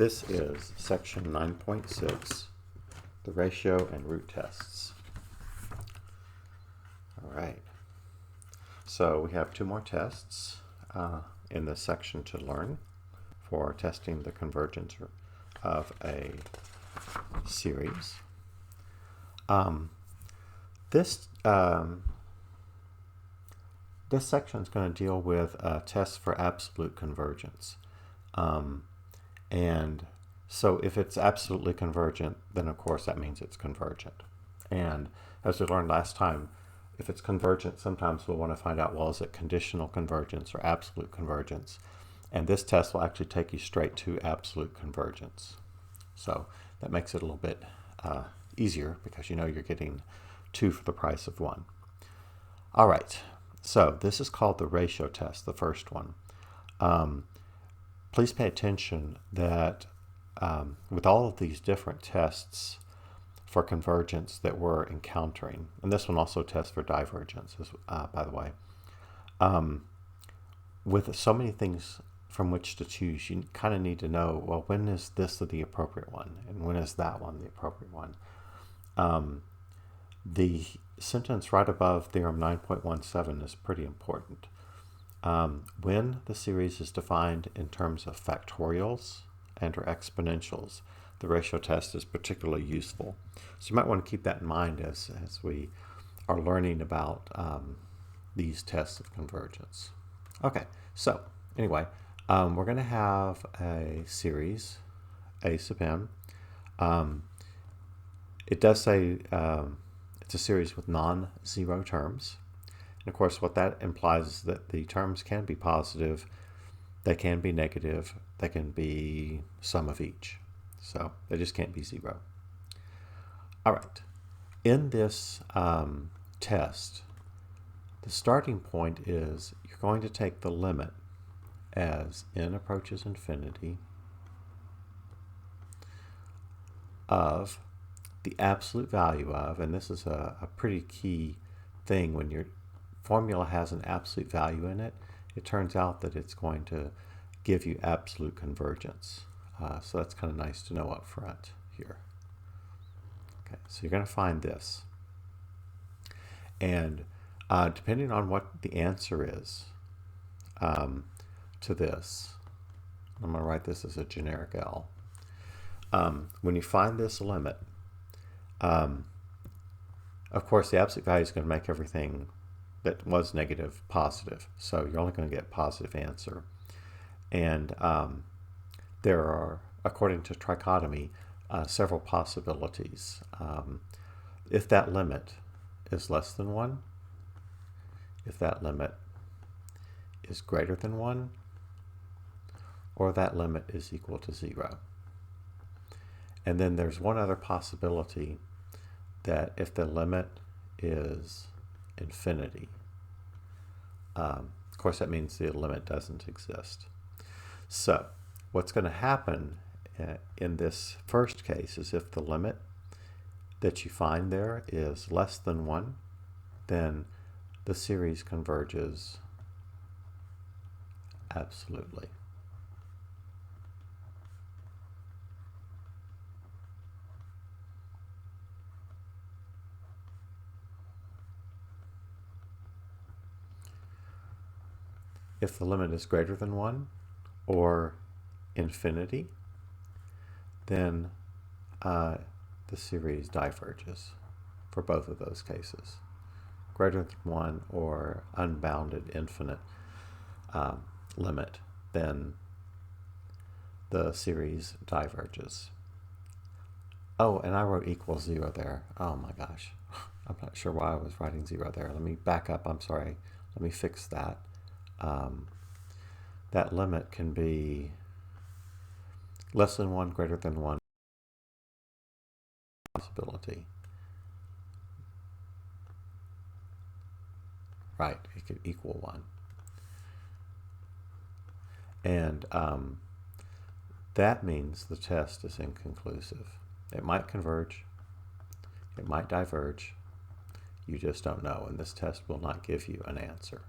This is section 9.6, the ratio and root tests. All right, so we have two more tests in this section to learn for testing the convergence of a series. This section is going to deal with tests for absolute convergence. And so if it's absolutely convergent, then of course that means it's convergent. And as we learned last time, if it's convergent, sometimes we'll want to find out, well, is it conditional convergence or absolute convergence? And this test will actually take you straight to absolute convergence. So that makes it a little bit easier because you know you're getting two for the price of one. All right, so this is called the ratio test, the first one. Please pay attention that with all of these different tests for convergence that we're encountering, and this one also tests for divergence, by the way, with so many things from which to choose, you kind of need to know, well, when is this the appropriate one, and when is that one the appropriate one? The sentence right above theorem 9.17 is pretty important. When the series is defined in terms of factorials and or exponentials, the ratio test is particularly useful. So you might want to keep that in mind as we are learning about these tests of convergence. Okay, so anyway, we're going to have a series, A sub m. It does say it's a series with non-zero terms. And of course, what that implies is that the terms can be positive, they can be negative, they can be sum of each. So they just can't be zero. All right. In this test, the starting point is you're going to take the limit as n approaches infinity of the absolute value of, and this is a pretty key thing when your formula has an absolute value in it, it turns out that it's going to give you absolute convergence. So that's kind of nice to know up front here. Okay, so you're going to find this. And depending on what the answer is to this, I'm going to write this as a generic L. When you find this limit, of course the absolute value is going to make everything that was negative positive, so you're only going to get positive answer. And there are, according to trichotomy, several possibilities. If that limit is less than 1, if that limit is greater than 1, or that limit is equal to 0. And then there's one other possibility, that if the limit is infinity, of course that means the limit doesn't exist. So what's going to happen in this first case is if the limit that you find there is less than 1, then the series converges absolutely. If the limit is greater than 1 or infinity, then the series diverges for both of those cases. Greater than 1 or unbounded infinite limit, then the series diverges. Oh, and I wrote equals 0 there. Oh my gosh. I'm not sure why I was writing 0 there. Let me back up. I'm sorry. Let me fix that. That limit can be less than 1, greater than 1 possibility. Right, it could equal 1. And that means the test is inconclusive. It might converge, it might diverge, you just don't know, and this test will not give you an answer.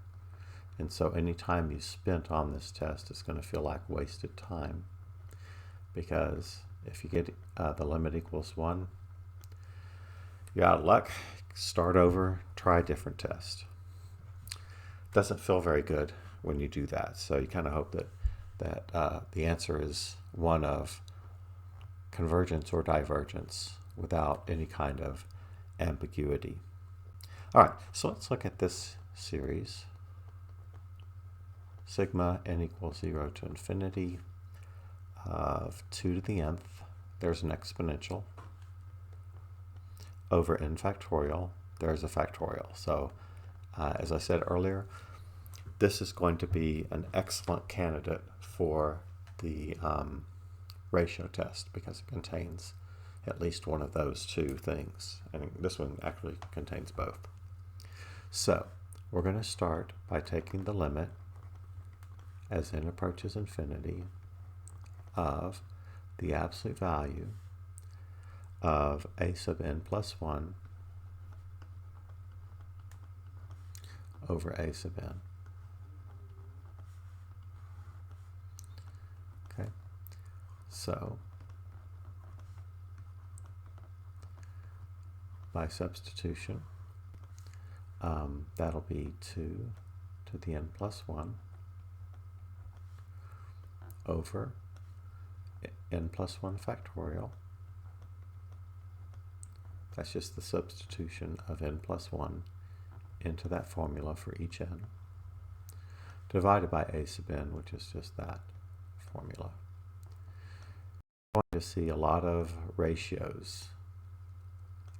And so any time you spent on this test is going to feel like wasted time. because if you get the limit equals 1, you're out of luck. Start over, try a different test. Doesn't feel very good when you do that, so you kind of hope that the answer is one of convergence or divergence without any kind of ambiguity. All right, so let's look at this series. Sigma n equals 0 to infinity of 2 to the nth, there's an exponential, over n factorial, there's a factorial. So as I said earlier, this is going to be an excellent candidate for the ratio test because it contains at least one of those two things. And this one actually contains both. So we're going to start by taking the limit as n approaches infinity of the absolute value of a sub n plus 1 over a sub n. Okay, so by substitution, that'll be 2 to the n plus 1 over n plus 1 factorial. That's just the substitution of n plus 1 into that formula for each n, divided by a sub n, which is just that formula. You're going to see a lot of ratios,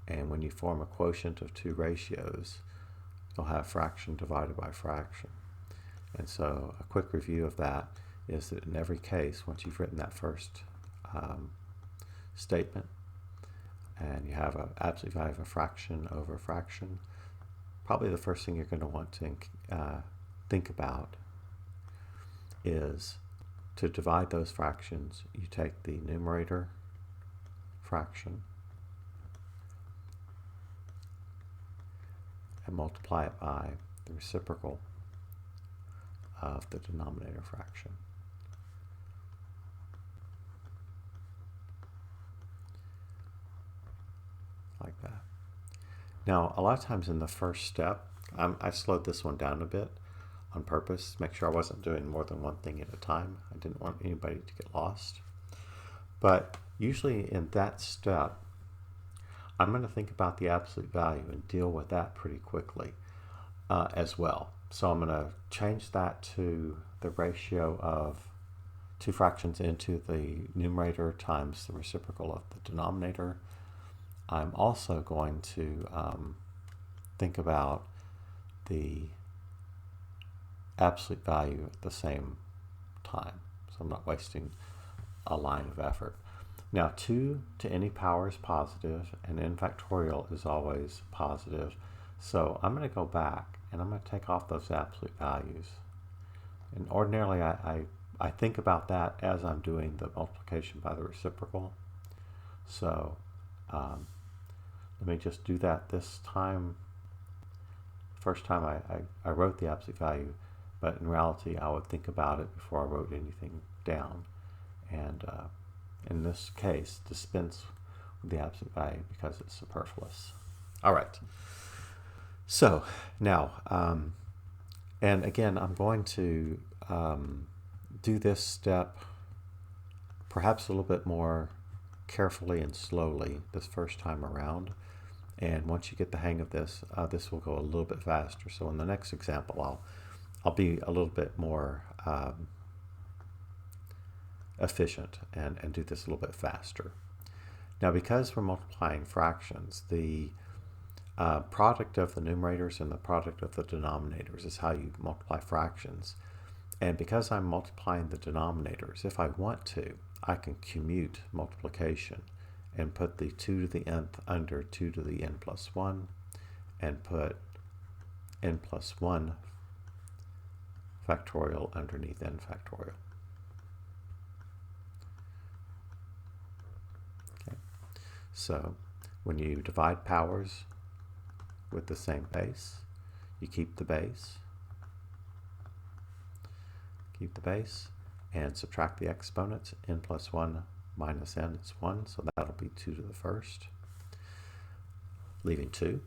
and when you form a quotient of two ratios, you'll have fraction divided by fraction. And so a quick review of that is that in every case, once you've written that first statement, and you have an absolute value of a fraction over a fraction, probably the first thing you're going to want to think about is to divide those fractions. You take the numerator fraction and multiply it by the reciprocal of the denominator fraction. Like that. Now, a lot of times in the first step, I slowed this one down a bit on purpose to make sure I wasn't doing more than one thing at a time. I didn't want anybody to get lost. But usually in that step, I'm going to think about the absolute value and deal with that pretty quickly as well. So I'm going to change that to the ratio of two fractions into the numerator times the reciprocal of the denominator. I'm also going to think about the absolute value at the same time. So I'm not wasting a line of effort. Now 2 to any power is positive, and n factorial is always positive. So I'm going to go back and I'm going to take off those absolute values. And ordinarily I think about that as I'm doing the multiplication by the reciprocal. So let me just do that this time. First time I wrote the absolute value, but in reality I would think about it before I wrote anything down. And in this case, dispense with the absolute value because it's superfluous. All right. So now, and again, I'm going to do this step perhaps a little bit more carefully and slowly this first time around. And once you get the hang of this, this will go a little bit faster. So in the next example, I'll be a little bit more efficient and do this a little bit faster. Now, because we're multiplying fractions, the product of the numerators and the product of the denominators is how you multiply fractions. And because I'm multiplying the denominators, if I want to, I can commute multiplication and put the 2 to the nth under 2 to the n plus 1 and put n plus 1 factorial underneath n factorial. Okay. So when you divide powers with the same base, you keep the base, and subtract the exponents. N plus 1 minus n is 1, so that'll be 2 to the first, leaving 2.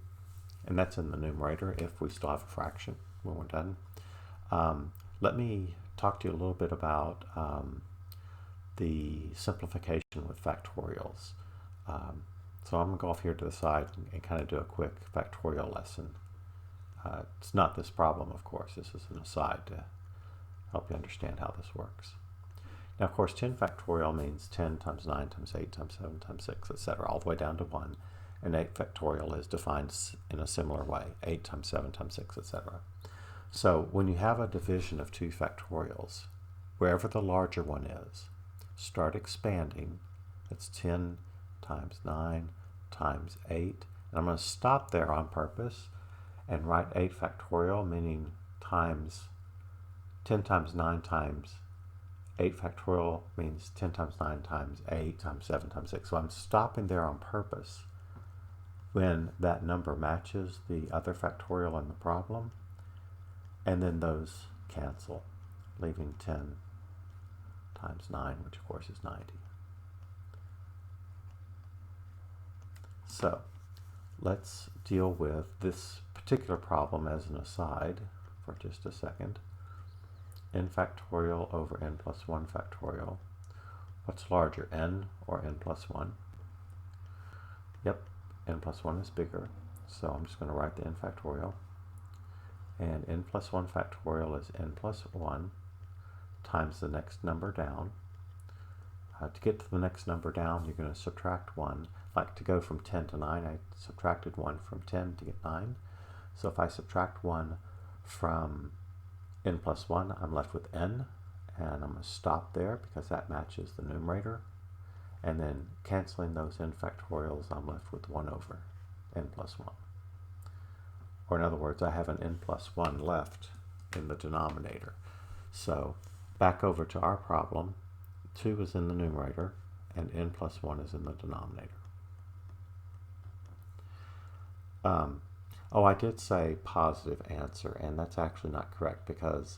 And that's in the numerator if we still have a fraction when we're done. Let me talk to you a little bit about the simplification with factorials. So I'm going to go off here to the side and kind of do a quick factorial lesson. It's not this problem, of course. This is an aside to help you understand how this works. Now, of course, 10 factorial means 10 times 9 times 8 times 7 times 6, etc., all the way down to 1. And 8 factorial is defined in a similar way, 8 times 7 times 6, etc. So when you have a division of 2 factorials, wherever the larger one is, start expanding. That's 10 times 9 times 8. And I'm going to stop there on purpose and write 8 factorial, meaning times 10 times 9 times 8 factorial means 10 times 9 times 8 times 7 times 6. So I'm stopping there on purpose when that number matches the other factorial in the problem, and then those cancel, leaving 10 times 9, which of course is 90. So let's deal with this particular problem as an aside for just a second. N factorial over n plus 1 factorial. What's larger, n or n plus 1? Yep, n plus 1 is bigger, so I'm just going to write the n factorial. And n plus 1 factorial is n plus 1 times the next number down. To get to the next number down, you're going to subtract 1. Like to go from 10 to 9, I subtracted 1 from 10 to get 9. So if I subtract 1 from n plus 1, I'm left with n, and I'm going to stop there because that matches the numerator. And then canceling those n factorials, I'm left with 1 over n plus 1. Or in other words, I have an n plus 1 left in the denominator. So back over to our problem, 2 is in the numerator, and n plus 1 is in the denominator. I did say positive answer, and that's actually not correct because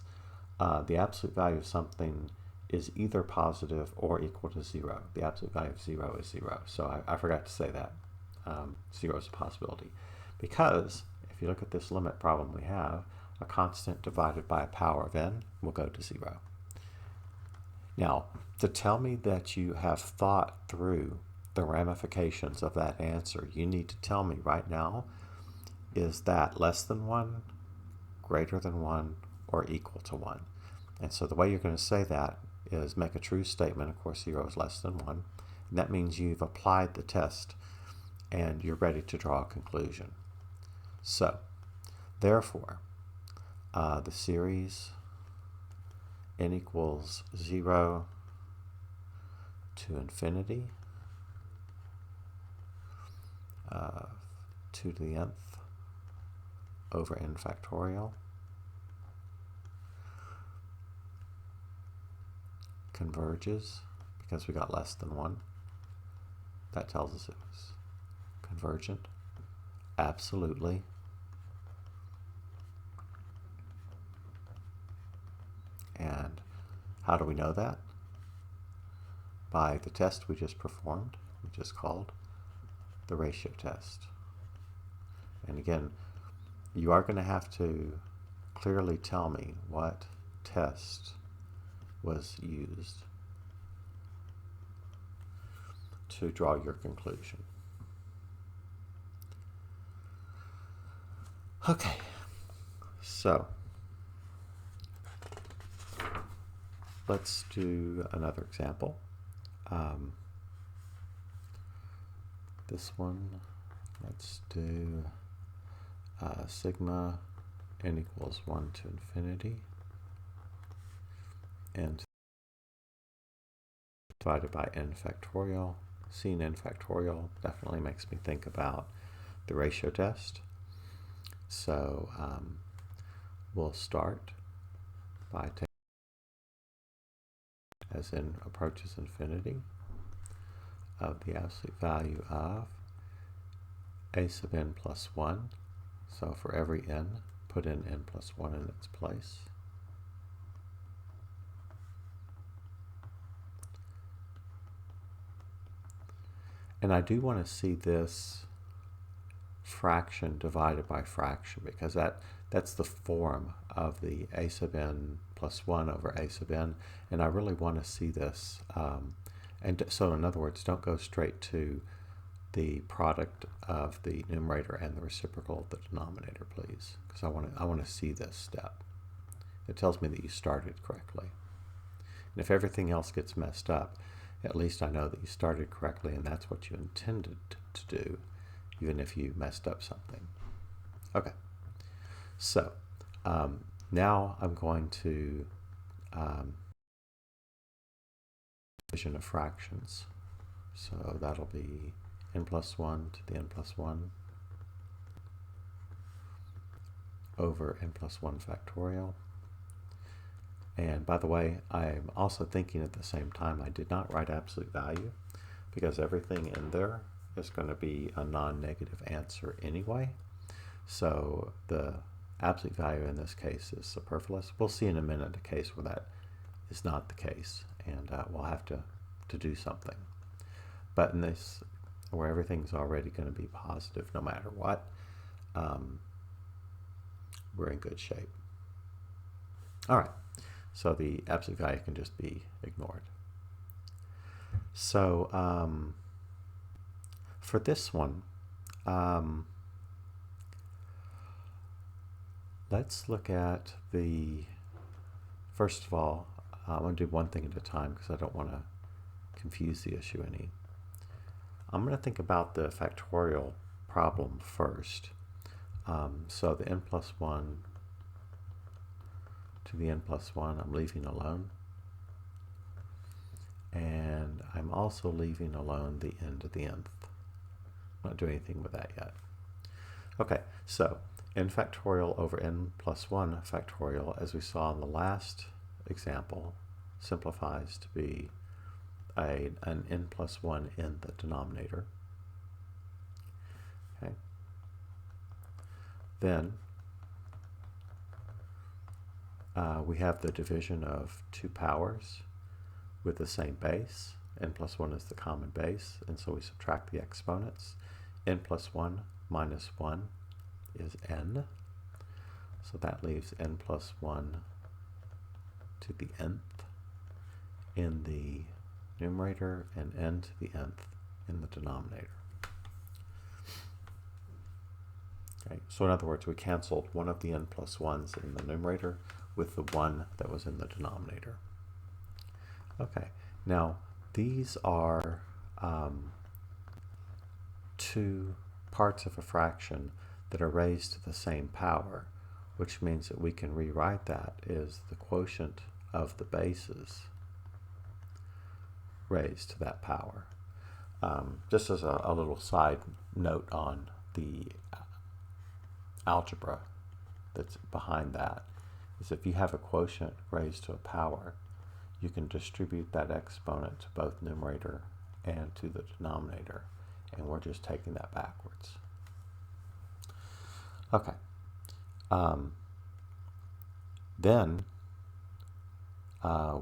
the absolute value of something is either positive or equal to 0. The absolute value of 0 is 0. So I forgot to say that. 0 is a possibility. Because if you look at this limit problem we have, a constant divided by a power of n will go to 0. Now, to tell me that you have thought through the ramifications of that answer, you need to tell me right now, is that less than 1, greater than 1, or equal to 1? And so the way you're going to say that is make a true statement. Of course, 0 is less than 1. And that means you've applied the test and you're ready to draw a conclusion. So, therefore, the series n equals 0 to infinity, 2 to the nth over n factorial converges because we got less than 1. That tells us it was convergent. Absolutely. And how do we know that? By the test we just performed, which is called the ratio test. And again, you are going to have to clearly tell me what test was used to draw your conclusion. Okay, so let's do another example. This one, let's do sigma n equals 1 to infinity and divided by n factorial. Seeing n factorial definitely makes me think about the ratio test. So we'll start by taking as n approaches infinity of the absolute value of a sub n plus 1. So for every n, put in n plus 1 in its place. And I do want to see this fraction divided by fraction, because that's the form of the a sub n plus 1 over a sub n, and I really want to see this. And so in other words, don't go straight to the product of the numerator and the reciprocal of the denominator, please, because I want to see this step. It tells me that you started correctly. And if everything else gets messed up, at least I know that you started correctly and that's what you intended to do, even if you messed up something. Okay, so now I'm going to division of fractions. So that'll be n plus 1 to the n plus 1 over n plus 1 factorial. And by the way, I'm also thinking at the same time I did not write absolute value, because everything in there is going to be a non-negative answer anyway. So the absolute value in this case is superfluous. We'll see in a minute a case where that is not the case, and we'll have to do something. But in this, where everything's already going to be positive no matter what, we're in good shape. All right, so the absolute value can just be ignored. So for this one, let's look at the, first of all, I'm going to do one thing at a time because I don't want to confuse the issue any. I'm going to think about the factorial problem first. So the n plus 1 to the n plus 1 I'm leaving alone. And I'm also leaving alone the n to the nth. I'm not doing anything with that yet. Okay, so n factorial over n plus 1 factorial, as we saw in the last example, simplifies to be an n plus 1 in the denominator. Okay. Then we have the division of two powers with the same base. N plus 1 is the common base, and so we subtract the exponents. N plus 1 minus 1 is n. So that leaves n plus 1 to the nth in the numerator and n to the nth in the denominator. Okay, so in other words, we canceled one of the n plus 1s in the numerator with the one that was in the denominator. Okay, now these are two parts of a fraction that are raised to the same power, which means that we can rewrite that as the quotient of the bases raised to that power. Just as a little side note on the algebra that's behind that, is if you have a quotient raised to a power, you can distribute that exponent to both numerator and to the denominator, and we're just taking that backwards. Okay. Then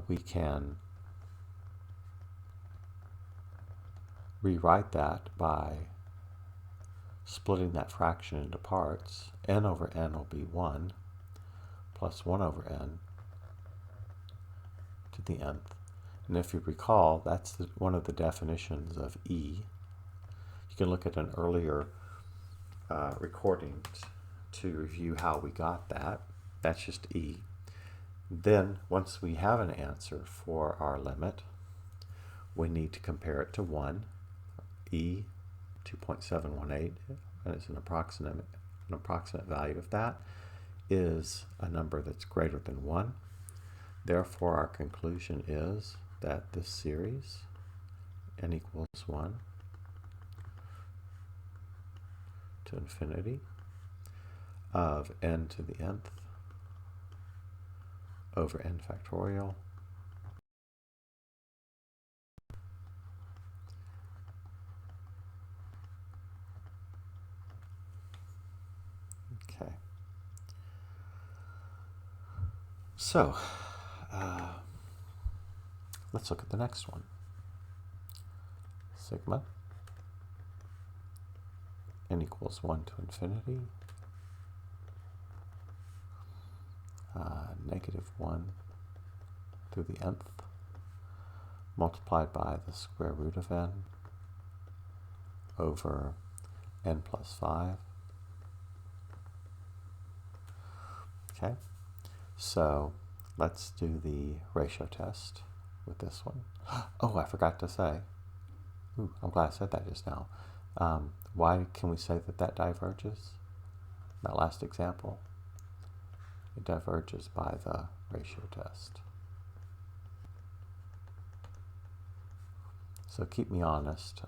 we can rewrite that by splitting that fraction into parts. N over n will be 1 plus 1 over n to the nth. And if you recall, that's one of the definitions of E. You can look at an earlier recording to review how we got that. That's just E. Then, once we have an answer for our limit, we need to compare it to 1. E 2.718 is an approximate value of that is a number that's greater than 1. Therefore, our conclusion is that this series, n equals 1 to infinity of n to the nth over n factorial okay. So let's look at the next one. Sigma n equals 1 to infinity, negative 1 to the nth, multiplied by the square root of n over n plus 5. Okay, so let's do the ratio test with this one. Oh, I forgot to say. Ooh, I'm glad I said that just now. Why can we say that that diverges? That last example, it diverges by the ratio test. So keep me honest.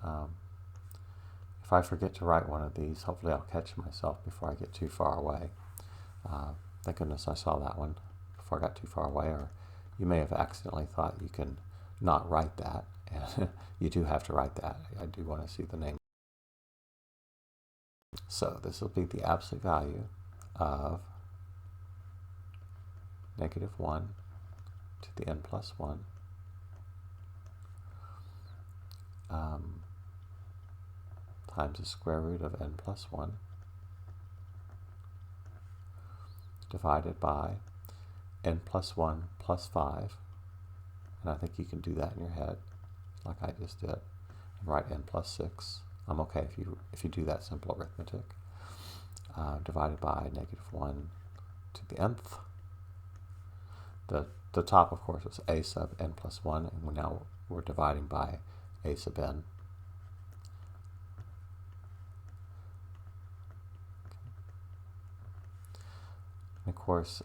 If I forget to write one of these, hopefully I'll catch myself before I get too far away. Thank goodness I saw that one before I got too far away, or you may have accidentally thought you can not write that, and you do have to write that. I do want to see the name. So this will be the absolute value of negative 1 to the n plus 1 times the square root of n plus 1 divided by n plus 1 plus 5, and I think you can do that in your head like I just did, and write n plus 6. I'm okay if you do that simple arithmetic, divided by negative 1 to the nth. The top, of course, was a sub n plus 1, and now we're dividing by a sub n. And of course,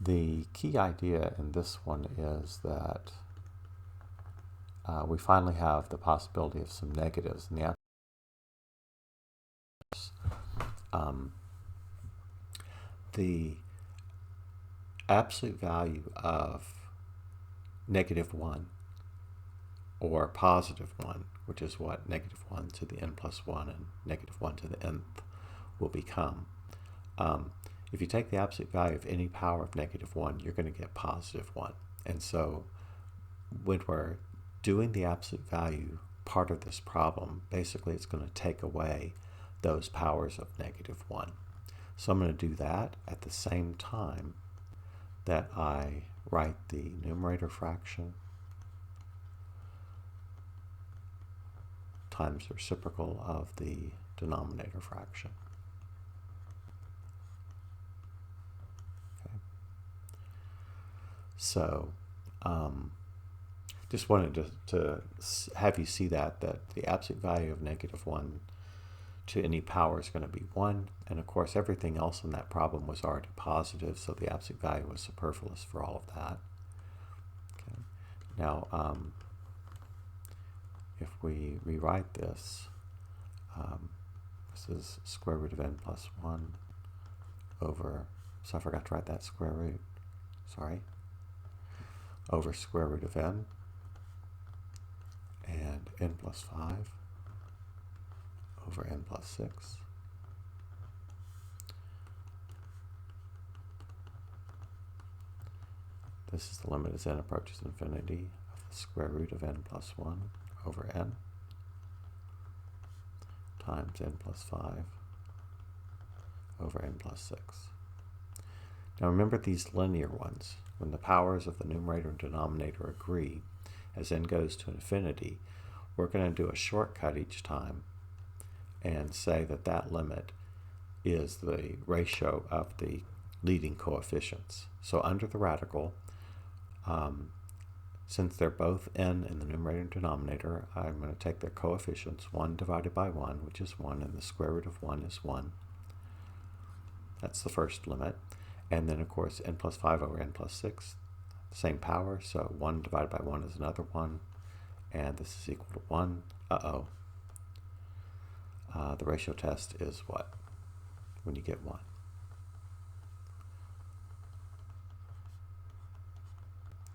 the key idea in this one is that we finally have the possibility of some negatives in the answer. The absolute value of negative 1 or positive 1, which is what negative 1 to the n plus 1 and negative 1 to the nth will become. If you take the absolute value of any power of negative 1, you're going to get positive 1. And so when we're doing the absolute value part of this problem, basically it's going to take away those powers of negative 1. So I'm going to do that at the same time that I write the numerator fraction times the reciprocal of the denominator fraction. Okay. So just wanted to have you see that the absolute value of negative 1 to any power is going to be 1, and of course everything else in that problem was already positive, so the absolute value was superfluous for all of that. Okay. Now, if we rewrite this, this is square root of n plus 1 over, so I forgot to write that square root, sorry, over square root of n and n plus 5 over n plus 6. This is the limit as n approaches infinity of the square root of n plus 1 over n times n plus 5 over n plus 6. Now remember these linear ones. When the powers of the numerator and denominator agree, as n goes to infinity, we're going to do a shortcut each time and say that that limit is the ratio of the leading coefficients. So under the radical, since they're both n in the numerator and denominator, I'm going to take their coefficients, 1 divided by 1, which is 1, and the square root of 1 is 1. That's the first limit. And then, of course, n plus 5 over n plus 6, same power, so 1 divided by 1 is another 1, and this is equal to 1. Uh-oh. The ratio test is what? When you get 1.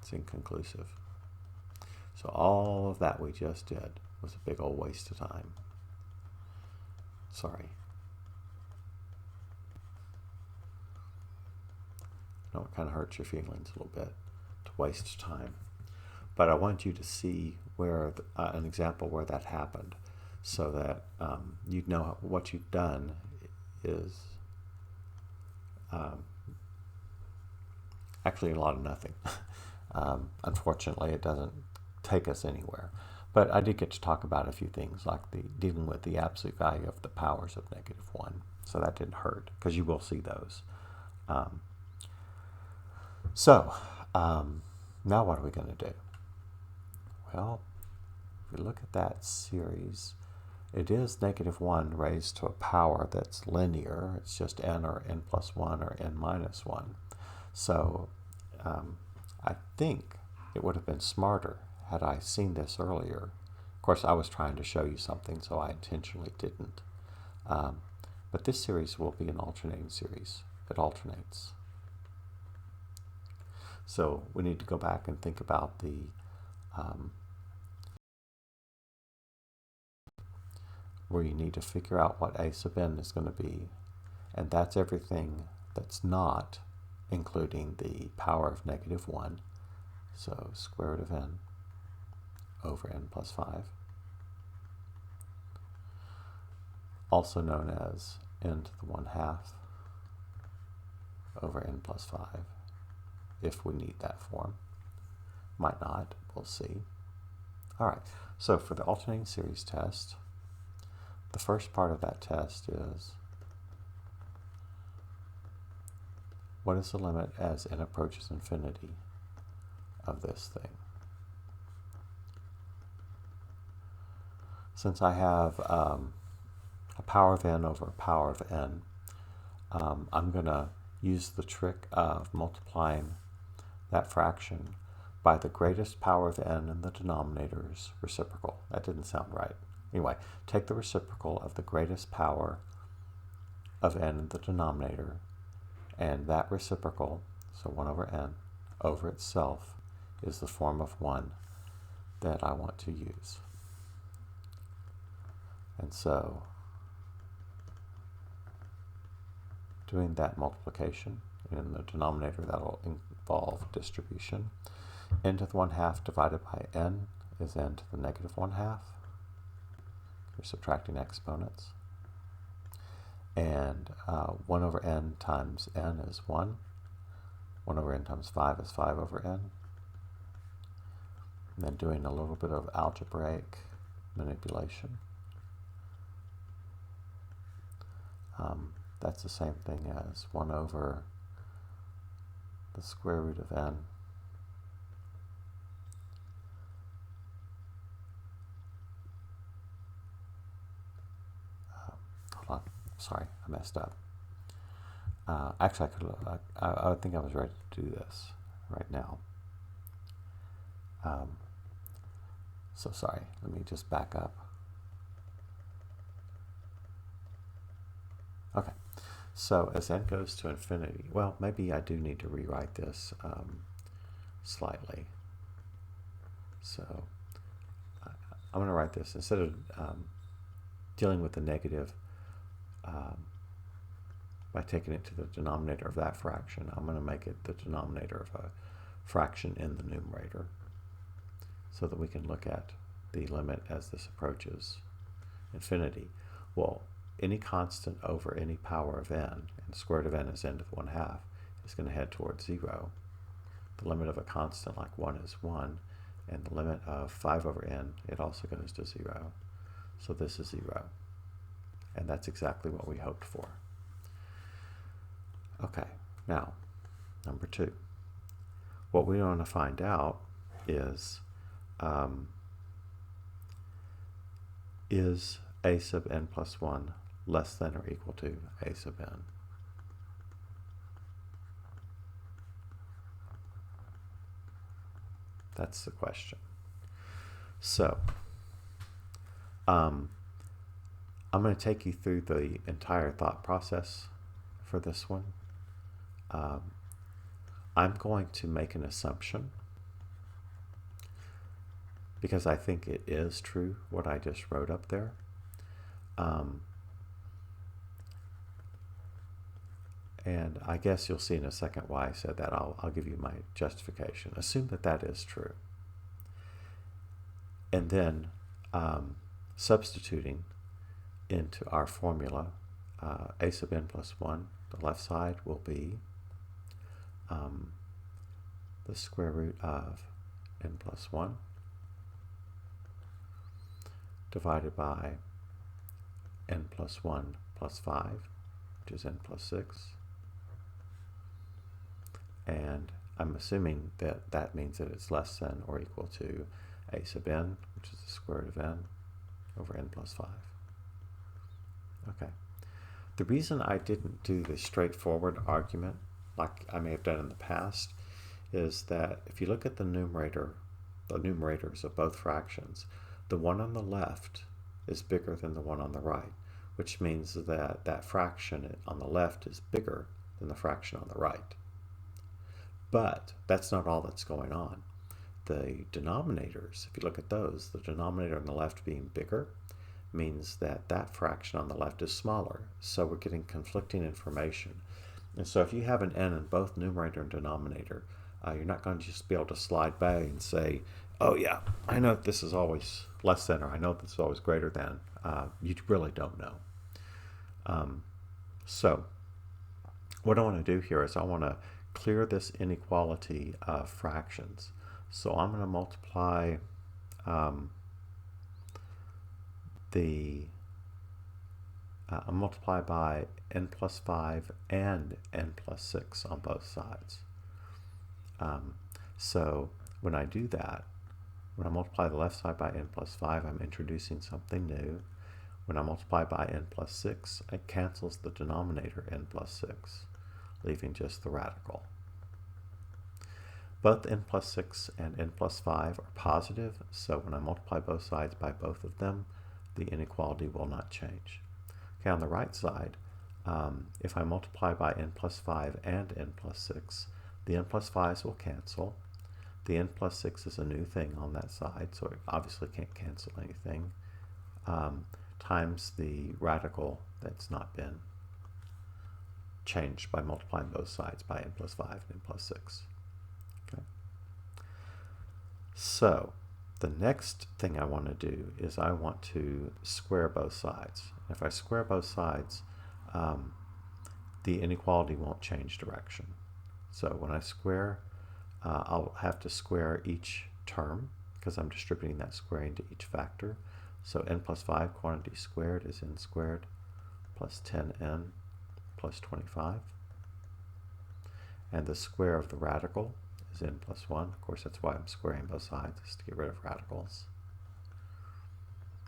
It's inconclusive. So all of that we just did was a big old waste of time. Sorry. I know it kind of hurts your feelings a little bit to waste time. But I want you to see where an example where that happened. so that you know what you've done is actually a lot of nothing. Unfortunately, it doesn't take us anywhere. But I did get to talk about a few things, like dealing with the absolute value of the powers of -1. So that didn't hurt, because you will see those. Now what are we going to do? Well, if we look at that series, it is -1 raised to a power that's linear. It's just n or n plus 1 or n minus 1. So I think it would have been smarter had I seen this earlier. Of course, I was trying to show you something, so I intentionally didn't. But this series will be an alternating series. It alternates. So we need to go back and think about where you need to figure out what a sub n is going to be. And that's everything that's not including the power of -1. So square root of n over n plus 5. Also known as n to the 1/2 over n plus 5, if we need that form. Might not, we'll see. All right, so for the alternating series test, the first part of that test is, what is the limit as n approaches infinity of this thing? Since I have a power of n over a power of n, I'm going to use the trick of multiplying that fraction by the greatest power of n in the denominator's reciprocal. That didn't sound right. Anyway, take the reciprocal of the greatest power of n in the denominator, and that reciprocal, so 1 over n, over itself is the form of 1 that I want to use. And so, doing that multiplication in the denominator, that'll involve distribution. N to the 1/2 divided by n is n to the -1/2. You're subtracting exponents. And 1 over n times n is 1. 1 over n times 5 is 5 over n. And then doing a little bit of algebraic manipulation. That's the same thing as 1 over the square root of n hold on, sorry, I messed up. Actually, I think I was ready to do this right now. So sorry, let me just back up. Okay, so as n goes to infinity, well, maybe I do need to rewrite this slightly. So I'm going to write this, instead of dealing with the negative by taking it to the denominator of that fraction, I'm going to make it the denominator of a fraction in the numerator, so that we can look at the limit as this approaches infinity. Well, any constant over any power of n, and the square root of n is n to the 1/2, is going to head towards 0. The limit of a constant like 1 is 1, and the limit of 5 over n, it also goes to 0. So this is 0. And that's exactly what we hoped for. Okay, now, number 2. What we want to find out is a sub n plus 1 less than or equal to a sub n? That's the question. So, I'm going to take you through the entire thought process for this one. I'm going to make an assumption, because I think it is true what I just wrote up there. And I guess you'll see in a second why I said that. I'll give you my justification. Assume that that is true. And then substituting into our formula, a sub n plus 1, the left side will be the square root of n plus 1 divided by n plus 1 plus 5, which is n plus 6. And I'm assuming that that means that it's less than or equal to a sub n, which is the square root of n, over n plus 5. Okay. The reason I didn't do the straightforward argument like I may have done in the past is that if you look at the numerators of both fractions, the one on the left is bigger than the one on the right, which means that that fraction on the left is bigger than the fraction on the right. But that's not all that's going on. The denominators, if you look at those, the denominator on the left being bigger means that that fraction on the left is smaller. So we're getting conflicting information. And so if you have an n in both numerator and denominator, you're not going to just be able to slide by and say, oh yeah, I know this is always less than, or I know this is always greater than. You really don't know. So what I want to do here is I want to clear this inequality of fractions. So I'm going to multiply multiply by n plus 5 and n plus 6 on both sides. So when I do that, when I multiply the left side by n plus 5, I'm introducing something new. When I multiply by n plus 6, it cancels the denominator n plus 6, leaving just the radical. Both n plus 6 and n plus 5 are positive, so when I multiply both sides by both of them, the inequality will not change. Okay, on the right side, if I multiply by n plus 5 and n plus 6, the n plus 5s will cancel. The n plus 6 is a new thing on that side, so it obviously can't cancel anything, times the radical that's not been changed by multiplying both sides by n plus 5 and n plus 6. Okay. So the next thing I want to do is I want to square both sides. If I square both sides, the inequality won't change direction. So when I square, I'll have to square each term because I'm distributing that squaring to each factor. So n plus 5 quantity squared is n squared plus 10n plus 25. And the square of the radical is n plus 1. Of course, that's why I'm squaring both sides, is to get rid of radicals.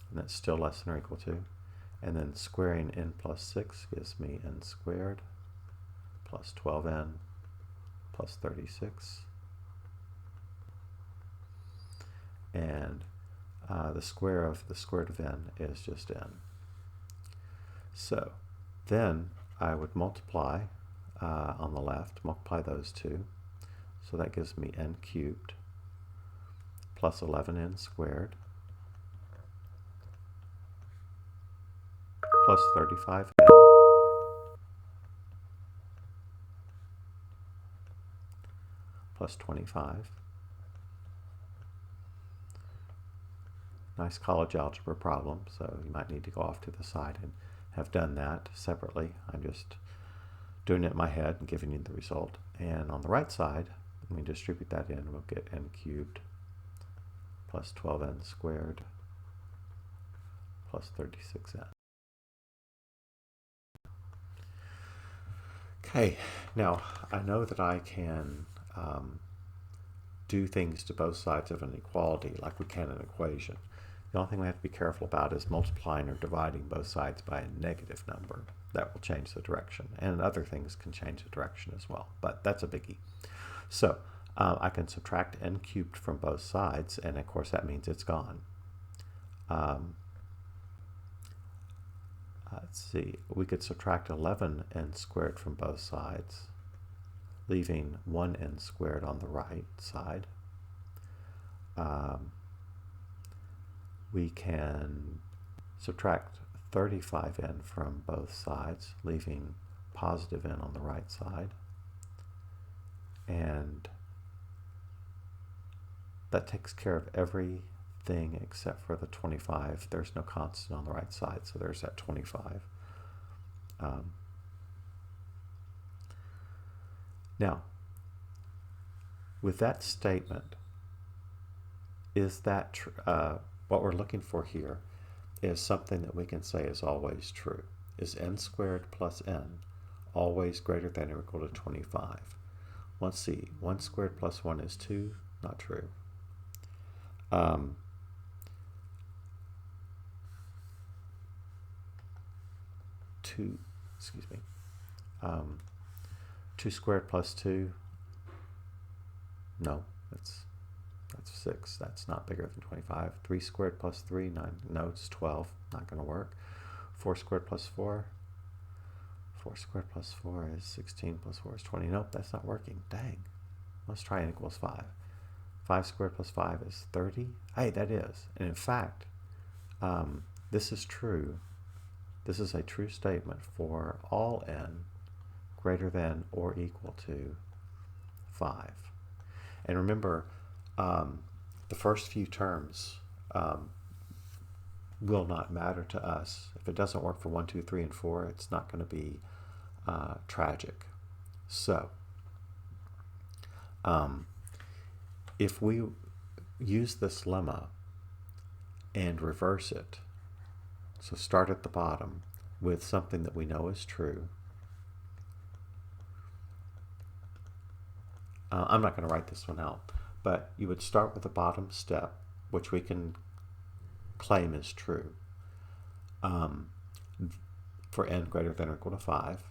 And that's still less than or equal to. And then squaring n plus 6 gives me n squared plus 12n plus 36. And the square of the square root of n is just n. So then I would multiply on the left, multiply those two. So that gives me n cubed plus 11n squared plus 35n plus 25. Nice college algebra problem, so you might need to go off to the side and have done that separately. I'm just doing it in my head and giving you the result. And on the right side, when we distribute that in, we'll get n cubed plus 12n squared plus 36n. Okay, now I know that I can do things to both sides of an equality like we can an equation. The only thing we have to be careful about is multiplying or dividing both sides by a negative number. That will change the direction, and other things can change the direction as well, but that's a biggie. So I can subtract n cubed from both sides, and of course that means it's gone. Let's see, we could subtract 11n squared from both sides, leaving 1n squared on the right side. We can subtract 35n from both sides, leaving positive n on the right side. And that takes care of every thing except for the 25. There's no constant on the right side, so there's that 25. Now, with that statement, is that what we're looking for here is something that we can say is always true. Is n squared plus n always greater than or equal to 25? Let's see. 1 squared plus 1 is 2. Not true. 2 squared plus 2, no, that's 6. That's not bigger than 25. 3 squared plus 3, 9, no, it's 12. Not going to work. 4 squared plus 4, 4 squared plus 4 is 16 plus 4 is 20. Nope, that's not working. Dang. Let's try n equals 5. 5 squared plus 5 is 30. Hey, that is. And in fact, this is true. This is a true statement for all n greater than or equal to 5. And remember, the first few terms will not matter to us. If it doesn't work for 1, 2, 3, and 4, it's not going to be tragic. So, if we use this lemma and reverse it, so start at the bottom with something that we know is true. I'm not going to write this one out, but you would start with the bottom step, which we can claim is true, for n greater than or equal to 5.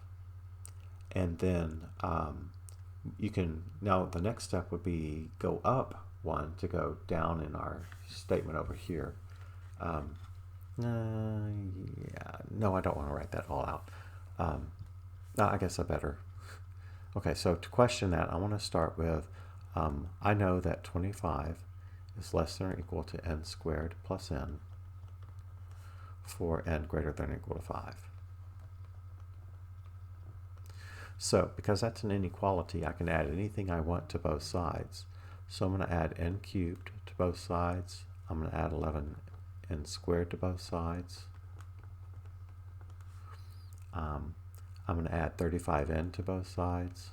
And then you can, now the next step would be go up 1 to go down in our statement over here. Yeah, no, I don't want to write that all out. No, I guess I better. Okay, so to question that, I want to start with, I know that 25 is less than or equal to n squared plus n for n greater than or equal to 5. So, because that's an inequality, I can add anything I want to both sides. So I'm going to add n cubed to both sides. I'm going to add 11n squared to both sides. I'm going to add 35n to both sides.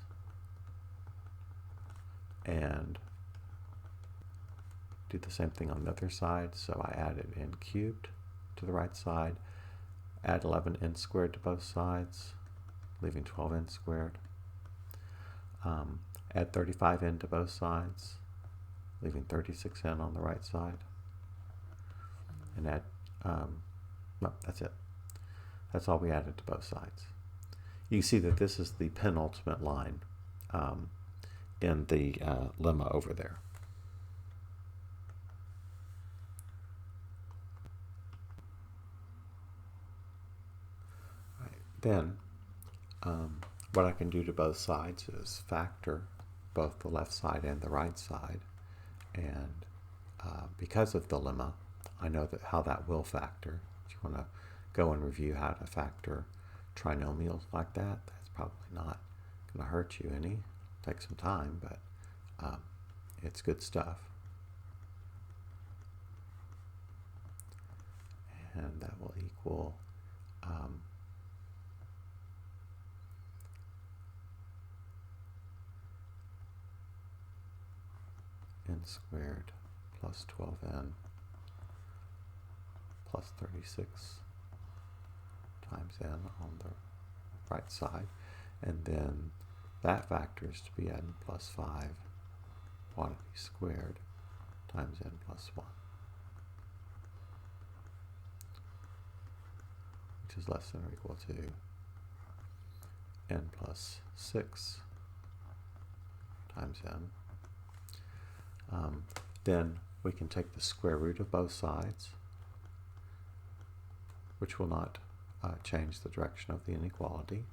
And do the same thing on the other side. So I added n cubed to the right side. Add 11n squared to both sides, leaving 12n squared. Add 35n to both sides, leaving 36n on the right side. And add, no, that's it. That's all we added to both sides. You can see that this is the penultimate line in the lemma over there. Right. Then, what I can do to both sides is factor both the left side and the right side. And because of the lemma, I know that how that will factor. If you want to go and review how to factor trinomials like that, that's probably not going to hurt you any. Take some time, but it's good stuff. And that will equal n squared plus 12n plus 36 times n on the right side, and then that factors to be n plus 5 quantity squared times n plus 1, which is less than or equal to n plus 6 times n. Then we can take the square root of both sides, which will not change the direction of the inequality.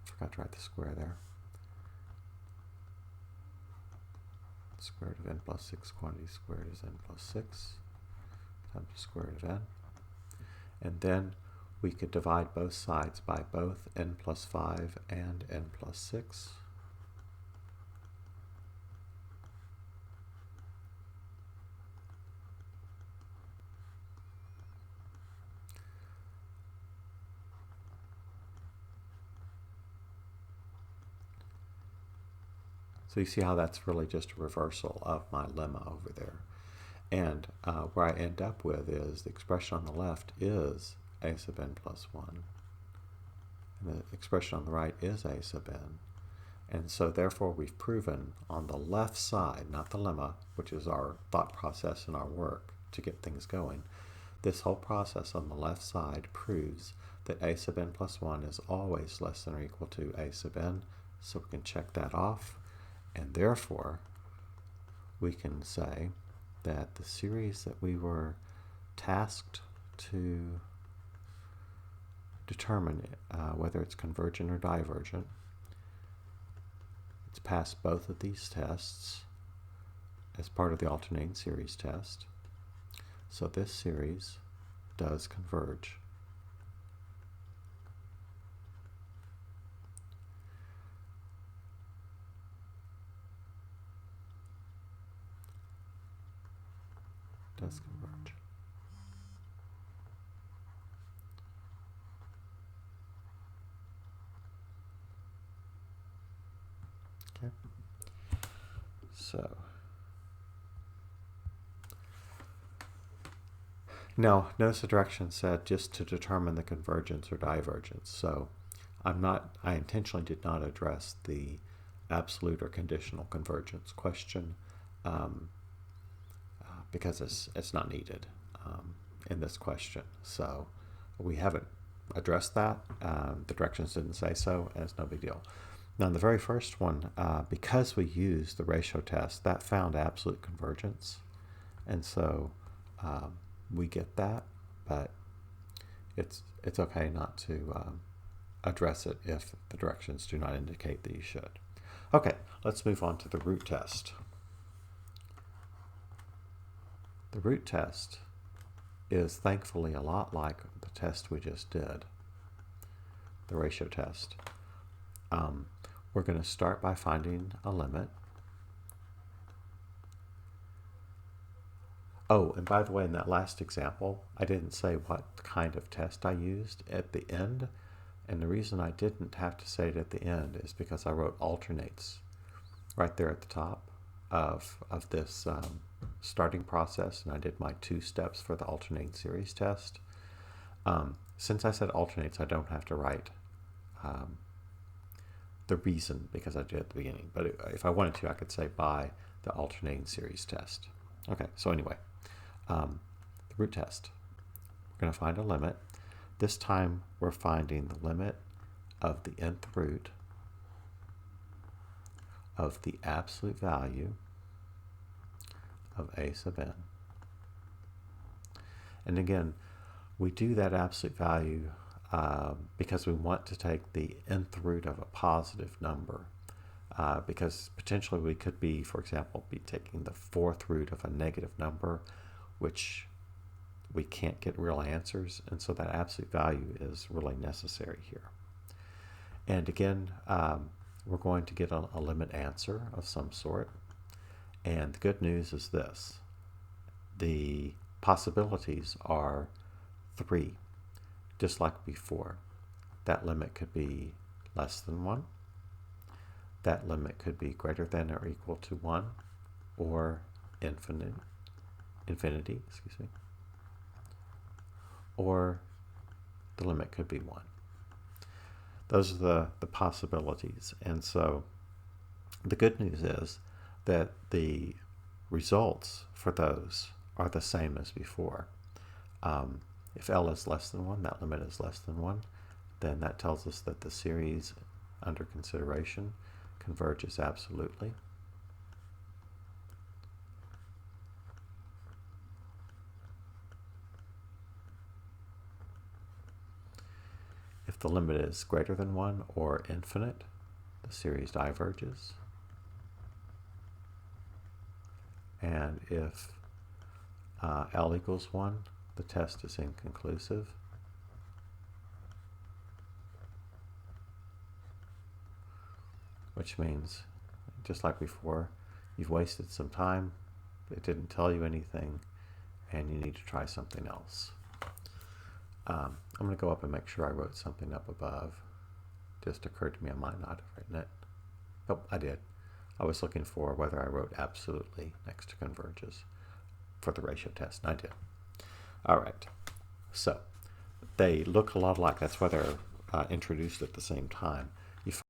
Forgot to write the square there. The square root of n plus 6 quantity squared is n plus 6 times the square root of n. And then we could divide both sides by both n plus 5 and n plus 6. So you see how that's really just a reversal of my lemma over there. And where I end up with is the expression on the left is a sub n plus 1. And the expression on the right is a sub n. And so therefore we've proven on the left side, not the lemma, which is our thought process and our work to get things going, this whole process on the left side proves that a sub n plus 1 is always less than or equal to a sub n. So we can check that off. And therefore, we can say that the series that we were tasked to determine whether it's convergent or divergent, it's passed both of these tests as part of the alternating series test. So this series does converge. Does converge. Okay. So now notice the direction said just to determine the convergence or divergence. So I intentionally did not address the absolute or conditional convergence question because it's not needed in this question. So we haven't addressed that. The directions didn't say so, and it's no big deal. Now, in the very first one, because we used the ratio test, that found absolute convergence. And so we get that, but it's okay not to address it if the directions do not indicate that you should. Okay, let's move on to the root test. The root test is thankfully a lot like the test we just did, the ratio test. We're going to start by finding a limit. Oh, and by the way, in that last example, I didn't say what kind of test I used at the end. And the reason I didn't have to say it at the end is because I wrote alternates right there at the top of this starting process, and I did my 2 steps for the alternating series test. Since I said alternates, I don't have to write the reason because I did at the beginning. But if I wanted to, I could say by the alternating series test. Okay, so anyway, the root test. We're going to find a limit. This time we're finding the limit of the nth root of the absolute value of a sub n. And again, we do that absolute value because we want to take the nth root of a positive number. Because potentially we could be, for example, be taking the 4th root of a negative number, which we can't get real answers, and so that absolute value is really necessary here. And again, we're going to get a limit answer of some sort. And the good news is this. The possibilities are 3, just like before. That limit could be less than 1. That limit could be greater than or equal to 1, or infinity, or the limit could be 1. Those are the possibilities. And so the good news is that the results for those are the same as before. If L is less than 1, that limit is less than 1, then that tells us that the series under consideration converges absolutely. If the limit is greater than 1 or infinite, the series diverges. And if L equals 1, the test is inconclusive. Which means, just like before, you've wasted some time, it didn't tell you anything, and you need to try something else. I'm going to go up and make sure I wrote something up above. Just occurred to me I might not have written it. Oh, I did. I was looking for whether I wrote absolutely next to converges for the ratio test, and I did. All right, so they look a lot alike. That's why they're introduced at the same time. You find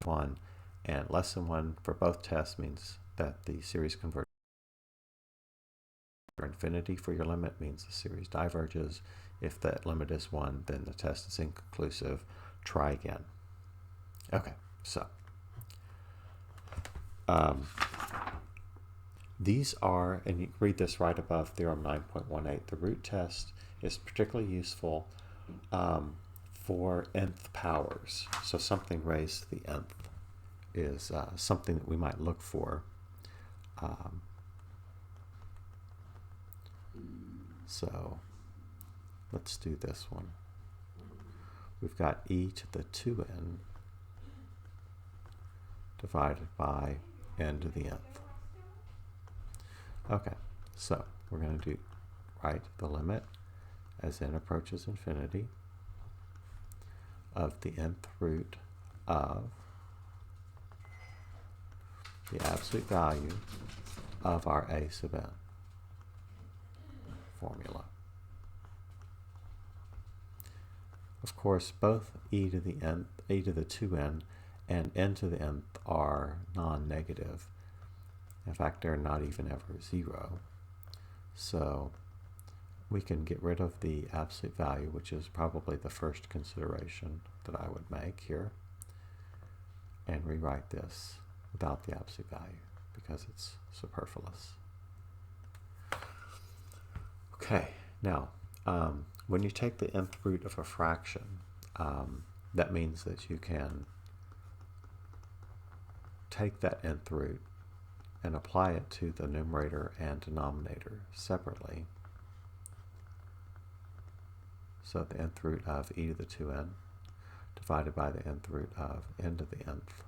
one and less than one for both tests means that the series converges. Infinity for your limit means the series diverges. If that limit is 1, then the test is inconclusive. Try again. Okay, so these are, and you read this right above theorem 9.18, the root test is particularly useful for nth powers. So something raised to the nth is something that we might look for. So let's do this one. We've got e to the 2n divided by n to the nth. Okay, so we're going to write the limit as n approaches infinity of the nth root of the absolute value of our a sub n formula. Of course, both e to the nth, e to the 2n, and n to the nth are non-negative. In fact, they're not even ever 0. So we can get rid of the absolute value, which is probably the first consideration that I would make here, and rewrite this without the absolute value because it's superfluous. Okay, now when you take the nth root of a fraction, that means that you can take that nth root and apply it to the numerator and denominator separately. So the nth root of e to the 2n divided by the nth root of n to the nth.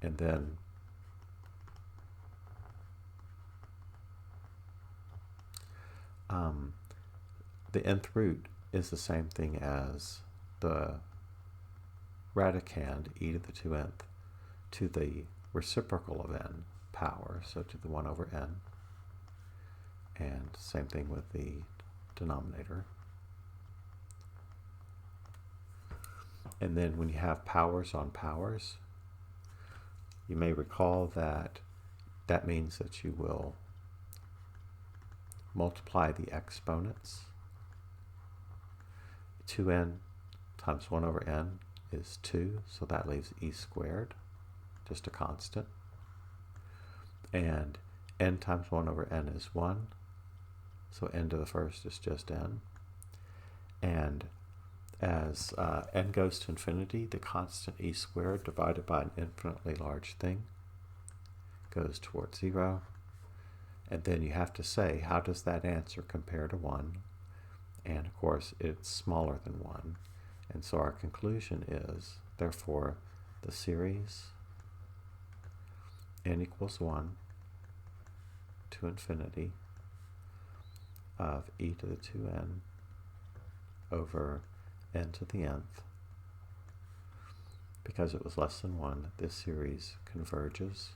And then the nth root is the same thing as the radicand e to the 2nth to the reciprocal of n power, so to the 1 over n. And same thing with the denominator. And then when you have powers on powers, you may recall that that means that you will multiply the exponents. 2n times 1 over n is 2, so that leaves e squared, just a constant. And n times 1 over n is 1, so n to the first is just n. And as n goes to infinity, the constant e squared divided by an infinitely large thing goes towards 0. And then you have to say, how does that answer compare to 1? And of course, it's smaller than 1. And so our conclusion is, therefore, the series n equals 1 to infinity of e to the 2n over n to the nth, because it was less than 1, this series converges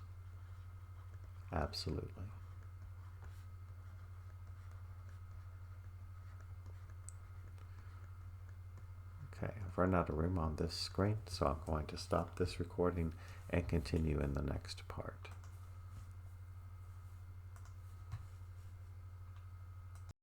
absolutely. Okay, I've run out of room on this screen, so I'm going to stop this recording and continue in the next part.